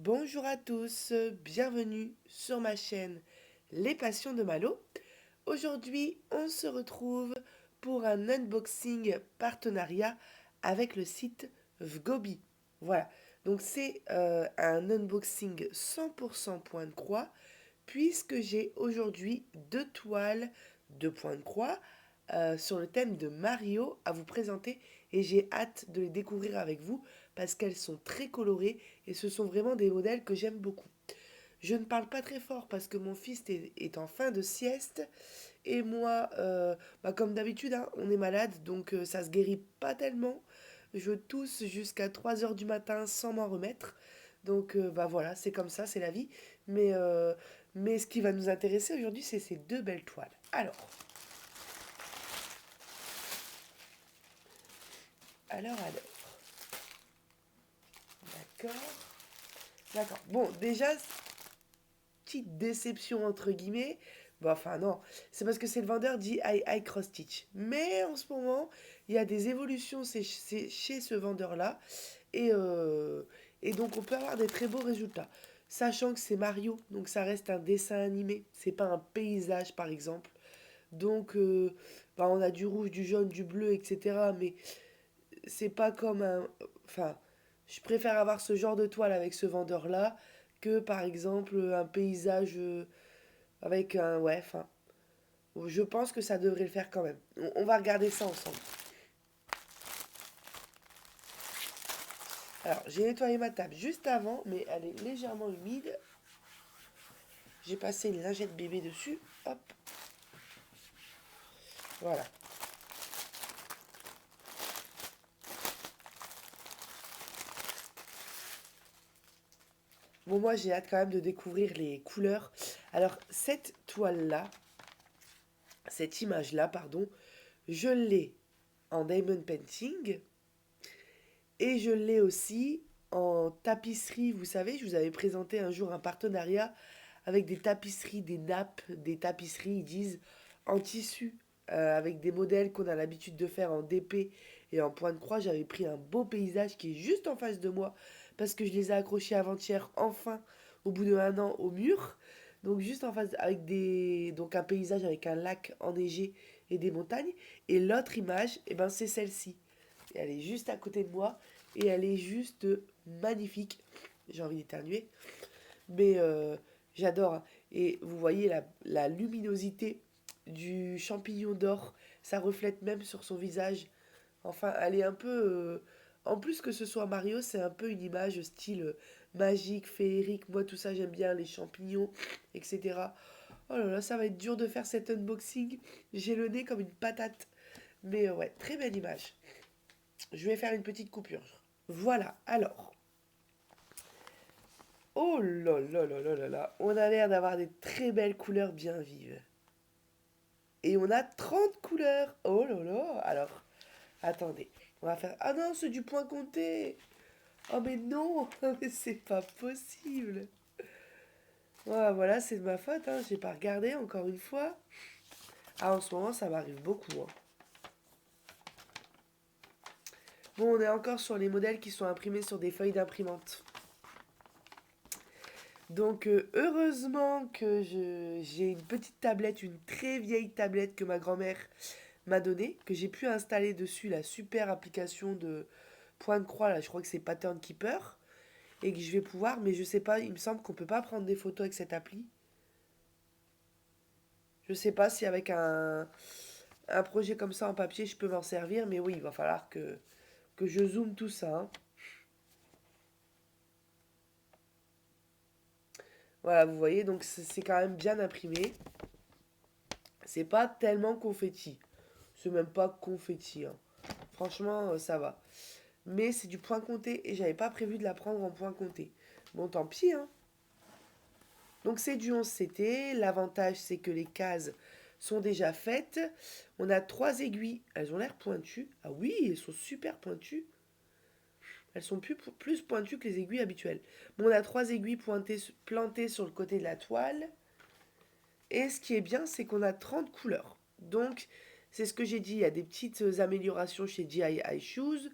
Bonjour à tous, bienvenue sur ma chaîne Les Passions de Malo. Aujourd'hui, on se retrouve pour un unboxing partenariat avec le site Vgobi. Voilà, donc c'est un unboxing 100% point de croix puisque j'ai aujourd'hui deux toiles de point de croix sur le thème de Mario à vous présenter et j'ai hâte de les découvrir avec vous parce qu'elles sont très colorées et ce sont vraiment des modèles que j'aime beaucoup. Je ne parle pas très fort parce que mon fils est en fin de sieste et moi, comme d'habitude, hein, on est malade donc ça se guérit pas tellement. Je tousse jusqu'à 3 heures du matin sans m'en remettre. Donc voilà, c'est comme ça, c'est la vie. Mais, euh, mais ce qui va nous intéresser aujourd'hui, c'est ces deux belles toiles. Alors, d'accord. D'accord. Bon, déjà, petite déception entre guillemets. Bon, enfin non, c'est parce que c'est le vendeur dit I Cross Stitch. Mais en ce moment, il y a des évolutions c'est chez ce vendeur-là. Et, euh, et donc on peut avoir des très beaux résultats. Sachant que c'est Mario, donc ça reste un dessin animé. C'est pas un paysage par exemple. Donc on a du rouge, du jaune, du bleu, etc. Mais c'est pas comme un. Enfin, je préfère avoir ce genre de toile avec ce vendeur-là que par exemple un paysage avec un. Ouais, enfin. Je pense que ça devrait le faire quand même. On va regarder ça ensemble. Alors, j'ai nettoyé ma table juste avant, mais elle est légèrement humide. J'ai passé une lingette bébé dessus. Hop, voilà. Bon, moi, j'ai hâte quand même de découvrir les couleurs. Alors, cette toile-là, cette image-là, pardon, je l'ai en diamond painting et je l'ai aussi en tapisserie. Vous savez, je vous avais présenté un jour un partenariat avec des tapisseries, des nappes, des tapisseries, ils disent, en tissu, avec des modèles qu'on a l'habitude de faire en DP et en point de croix. J'avais pris un beau paysage qui est juste en face de moi parce que je les ai accrochés avant-hier, enfin, au bout de 1 an, au mur. Donc juste en face, avec donc un paysage avec un lac enneigé et des montagnes. Et l'autre image, eh ben, c'est celle-ci. Et elle est juste à côté de moi et elle est juste magnifique. J'ai envie d'éternuer. Mais j'adore, hein. Et vous voyez la luminosité du champignon d'or. Ça reflète même sur son visage. Enfin, elle est un peu. En plus que ce soit Mario, c'est un peu une image style magique, féerique. Moi, tout ça, j'aime bien, les champignons, etc. Oh là là, ça va être dur de faire cet unboxing. J'ai le nez comme une patate. Mais ouais, très belle image. Je vais faire une petite coupure. Voilà, alors. Oh là là là là là là, on a l'air d'avoir des très belles couleurs bien vives. Et on a 30 couleurs. Oh là là. Alors, attendez. On va faire. Ah non, c'est du point compté. Oh mais non, mais c'est pas possible. Ouais, voilà, c'est de ma faute, hein. J'ai pas regardé encore une fois. Ah, en ce moment, ça m'arrive beaucoup, hein. Bon, on est encore sur les modèles qui sont imprimés sur des feuilles d'imprimante. Donc, heureusement que j'ai une petite tablette, une très vieille tablette que ma grand-mère m'a donné, que j'ai pu installer dessus la super application de point de croix, là, je crois que c'est Pattern Keeper, et que je vais pouvoir, mais je sais pas, il me semble qu'on peut pas prendre des photos avec cette appli. Je sais pas si avec un projet comme ça en papier, je peux m'en servir, mais oui, il va falloir que je zoome tout ça, hein. Voilà, vous voyez, donc c'est quand même bien imprimé. C'est pas tellement confetti. C'est même pas confetti, hein. Franchement, ça va. Mais c'est du point compté et j'avais pas prévu de la prendre en point compté. Bon, tant pis, hein. Donc c'est du 11 CT. L'avantage, c'est que les cases sont déjà faites. On a 3 aiguilles. Elles ont l'air pointues. Ah oui, elles sont super pointues. Elles sont plus pointues que les aiguilles habituelles. Bon, on a 3 aiguilles plantées sur le côté de la toile. Et ce qui est bien, c'est qu'on a 30 couleurs. Donc, c'est ce que j'ai dit, il y a des petites améliorations chez GII Shoes.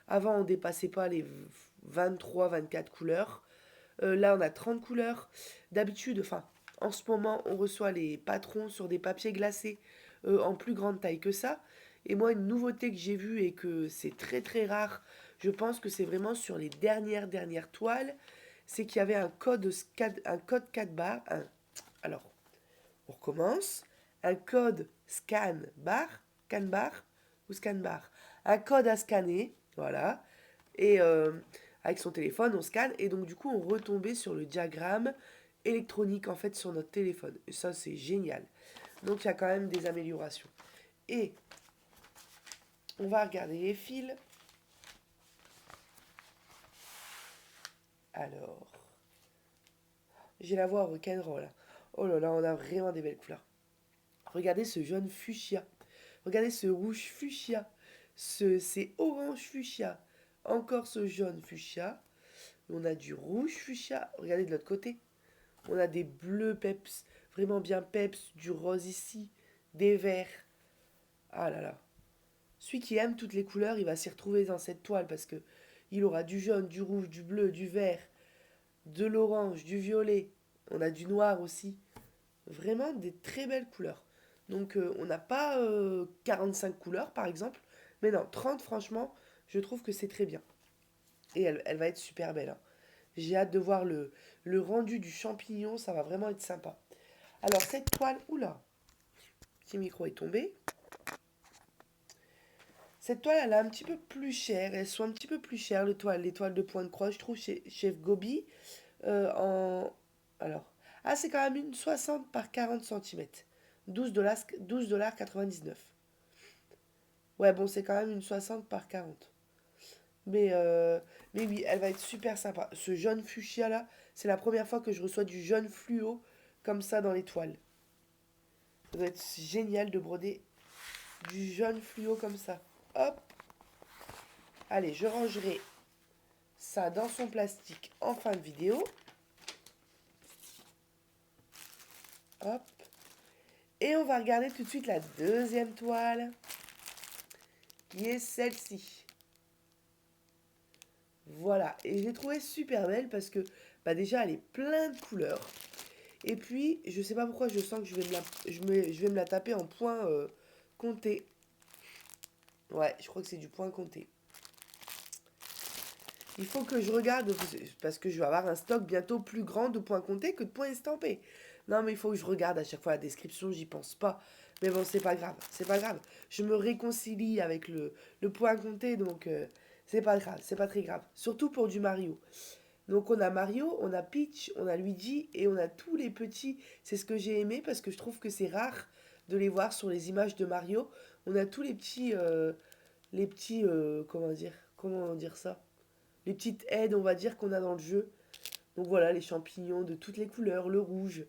Avant, on ne dépassait pas les 23-24 couleurs. Là, on a 30 couleurs. D'habitude, enfin, en ce moment, on reçoit les patrons sur des papiers glacés en plus grande taille que ça. Et moi, une nouveauté que j'ai vue et que c'est très très rare, je pense que c'est vraiment sur les dernières toiles, c'est qu'il y avait un code 4 bar. Alors, on recommence. Un code scan bar ou scan bar. Un code à scanner, voilà. Et avec son téléphone, on scanne. Et donc, du coup, on retombait sur le diagramme électronique, en fait, sur notre téléphone. Et ça, c'est génial. Donc, il y a quand même des améliorations. Et on va regarder les fils. Alors, j'ai la voix rock'n'roll. Oh là là, on a vraiment des belles couleurs. Regardez ce jaune fuchsia. Regardez ce rouge fuchsia. C'est orange fuchsia. Encore ce jaune fuchsia. On a du rouge fuchsia. Regardez de l'autre côté. On a des bleus peps. Vraiment bien peps. Du rose ici. Des verts. Ah là là. Celui qui aime toutes les couleurs, il va s'y retrouver dans cette toile parce que il aura du jaune, du rouge, du bleu, du vert, de l'orange, du violet. On a du noir aussi. Vraiment des très belles couleurs. Donc on n'a pas 45 couleurs par exemple, mais non, 30 franchement, je trouve que c'est très bien. Et elle va être super belle, hein. J'ai hâte de voir le rendu du champignon, ça va vraiment être sympa. Alors cette toile, oula, petit micro est tombé. Cette toile, elle est un petit peu plus chère, elles sont un petit peu plus chères, les toiles de point de croix, je trouve, chez Chef Gobi. En... Alors, ah, c'est quand même une 60 par 40 cm. 12 $ 99. Ouais, bon, c'est quand même une 60 par 40. Mais oui, elle va être super sympa. Ce jaune fuchsia là, c'est la première fois que je reçois du jaune fluo comme ça dans les toiles. Ça doit être génial de broder du jaune fluo comme ça. Hop, allez, je rangerai ça dans son plastique en fin de vidéo. Hop. Et on va regarder tout de suite la deuxième toile, qui est celle-ci. Voilà, et je l'ai trouvée super belle parce que bah déjà elle est plein de couleurs. Et puis, je sais pas pourquoi je sens que je vais me la taper en point compté. Ouais, je crois que c'est du point compté. Il faut que je regarde, parce que je vais avoir un stock bientôt plus grand de points comptés que de points estampés. Non, mais il faut que je regarde à chaque fois la description, j'y pense pas. Mais bon, c'est pas grave, c'est pas grave. Je me réconcilie avec le point compté, donc c'est pas grave, c'est pas très grave. Surtout pour du Mario. Donc on a Mario, on a Peach, on a Luigi et on a tous les petits. C'est ce que j'ai aimé parce que je trouve que c'est rare de les voir sur les images de Mario. On a tous les petits, comment dire ça? Les petites aides, on va dire, qu'on a dans le jeu. Donc voilà, les champignons de toutes les couleurs, le rouge,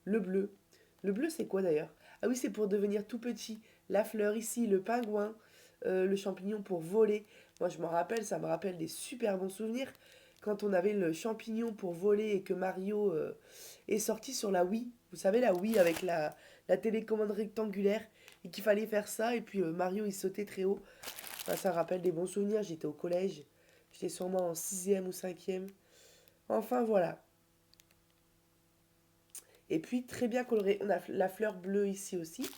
le bleu. Le bleu, c'est quoi d'ailleurs? Ah oui, c'est pour devenir tout petit. La fleur ici, le pingouin, le champignon pour voler. Moi, je m'en rappelle, ça me rappelle des super bons souvenirs. Quand on avait le champignon pour voler et que Mario est sorti sur la Wii. Vous savez, la Wii avec la télécommande rectangulaire. Et qu'il fallait faire ça. Et puis Mario, il sautait très haut. Enfin, ça rappelle des bons souvenirs. J'étais au collège. J'étais sûrement en sixième ou cinquième. Enfin, voilà. Et puis, très bien coloré. On a la fleur bleue ici aussi.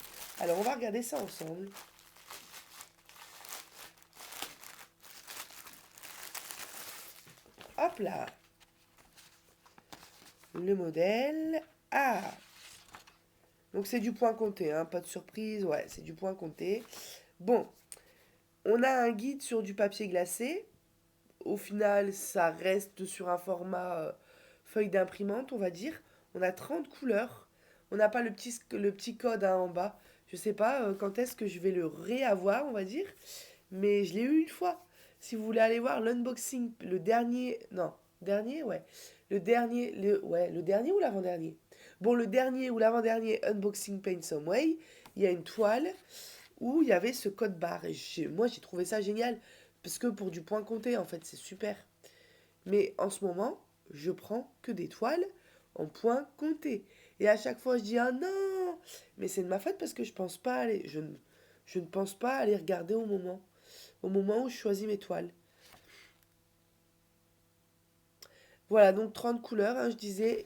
Alors, on va regarder ça ensemble. Hop là. Le modèle. Ah. Donc, c'est du point compté, hein. Pas de surprise. Ouais, c'est du point compté. Bon. On a un guide sur du papier glacé. Au final, ça reste sur un format feuille d'imprimante, on va dire. On a 30 couleurs. On n'a pas le petit code hein, en bas. Je sais pas quand est-ce que je vais le réavoir, on va dire. Mais je l'ai eu une fois. Si vous voulez aller voir l'unboxing, le dernier. Non, dernier, ouais. Le dernier ou l'avant-dernier? Bon, le dernier ou l'avant-dernier Unboxing Paint Some Way, il y a une toile où il y avait ce code barre. Et moi, j'ai trouvé ça génial. Parce que pour du point compté, en fait, c'est super. Mais en ce moment, je prends que des toiles en point compté. Et à chaque fois, je dis ah non, mais c'est de ma faute parce que je pense pas aller, je ne pense pas aller regarder au moment où je choisis mes toiles. Voilà, donc 30 couleurs, hein, je disais,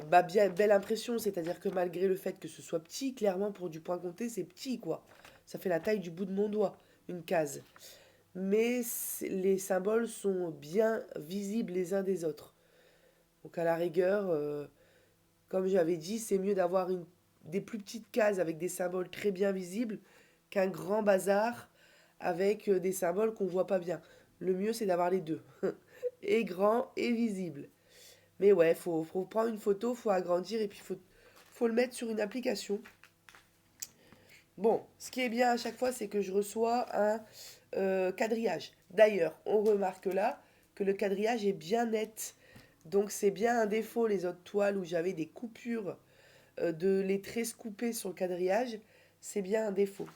bah, bien, belle impression, c'est-à-dire que malgré le fait que ce soit petit, clairement pour du point compté, c'est petit, quoi. Ça fait la taille du bout de mon doigt, une case. Mais les symboles sont bien visibles les uns des autres. Donc à la rigueur, comme j'avais dit, c'est mieux d'avoir des plus petites cases avec des symboles très bien visibles qu'un grand bazar avec des symboles qu'on voit pas bien. Le mieux, c'est d'avoir les deux, et grand et visible. Mais ouais, faut prendre une photo, faut agrandir et puis faut le mettre sur une application. Bon, ce qui est bien à chaque fois, c'est que je reçois un quadrillage. D'ailleurs, on remarque là que le quadrillage est bien net. Donc c'est bien un défaut, les autres toiles où j'avais des coupures de les traits scoopés sur le quadrillage, c'est bien un défaut.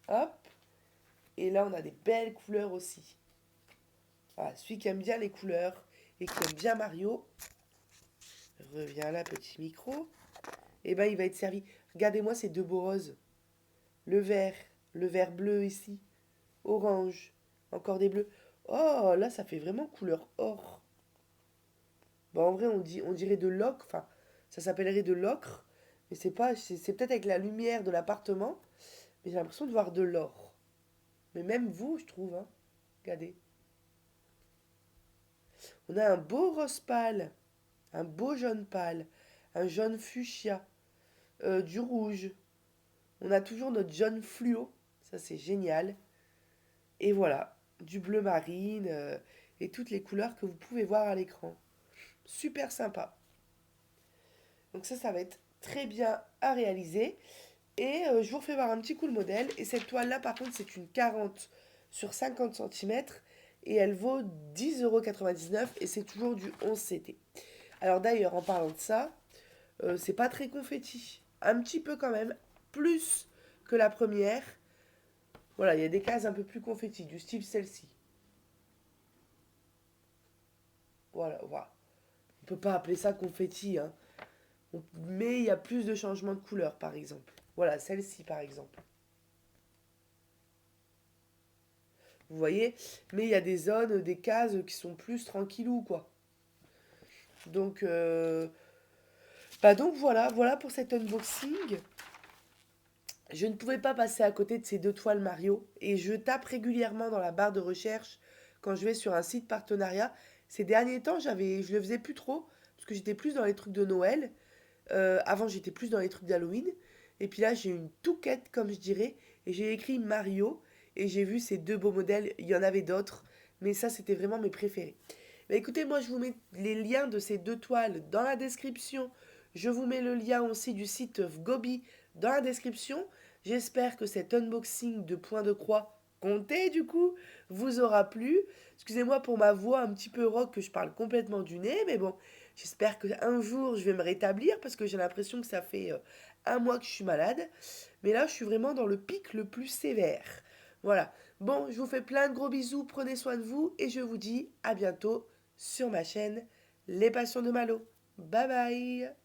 Hop, et là on a des belles couleurs aussi. Voilà, celui qui aime bien les couleurs et qui aime bien Mario, reviens là petit micro, et ben il va être servi. Regardez-moi ces deux beaux roses. Le vert, le vert bleu ici, orange, encore des bleus. Oh, là ça fait vraiment couleur or. Bon, en vrai on dirait de l'ocre, enfin ça s'appellerait de l'ocre, mais c'est pas, c'est peut-être avec la lumière de l'appartement, mais j'ai l'impression de voir de l'or. Mais même vous, je trouve, hein. Regardez. On a un beau rose pâle, un beau jaune pâle, un jaune fuchsia, du rouge. On a toujours notre jaune fluo. Ça, c'est génial. Et voilà, du bleu marine et toutes les couleurs que vous pouvez voir à l'écran. Super sympa. Donc ça va être très bien à réaliser. Et je vous refais voir un petit coup le modèle. Et cette toile-là, par contre, c'est une 40 sur 50 centimètres. Et elle vaut 10,99 € et c'est toujours du 11 CT. Alors d'ailleurs, en parlant de ça, c'est pas très confetti. Un petit peu quand même, plus que la première. Voilà, il y a des cases un peu plus confetti, du style celle-ci. Voilà, voilà. On peut pas appeler ça confetti, hein. Mais il y a plus de changements de couleur, par exemple. Voilà, celle-ci, par exemple. Vous voyez? Mais il y a des zones, des cases qui sont plus tranquillou, quoi. Donc, donc voilà, voilà pour cet unboxing. Je ne pouvais pas passer à côté de ces deux toiles Mario et je tape régulièrement dans la barre de recherche quand je vais sur un site partenariat. Ces derniers temps, je le faisais plus trop parce que j'étais plus dans les trucs de Noël. Avant, j'étais plus dans les trucs d'Halloween. Et puis là, j'ai une touquette, comme je dirais, et j'ai écrit Mario et j'ai vu ces deux beaux modèles. Il y en avait d'autres, mais ça, c'était vraiment mes préférés. Bah, écoutez, moi, je vous mets les liens de ces deux toiles dans la description. Je vous mets le lien aussi du site Gobi dans la description. J'espère que cet unboxing de point de croix compté, du coup, vous aura plu. Excusez-moi pour ma voix un petit peu rock, que je parle complètement du nez, mais bon, j'espère qu'un jour, je vais me rétablir parce que j'ai l'impression que ça fait un mois que je suis malade. Mais là, je suis vraiment dans le pic le plus sévère. Voilà. Bon, je vous fais plein de gros bisous, prenez soin de vous et je vous dis à bientôt sur ma chaîne Les Passions de Malo. Bye bye.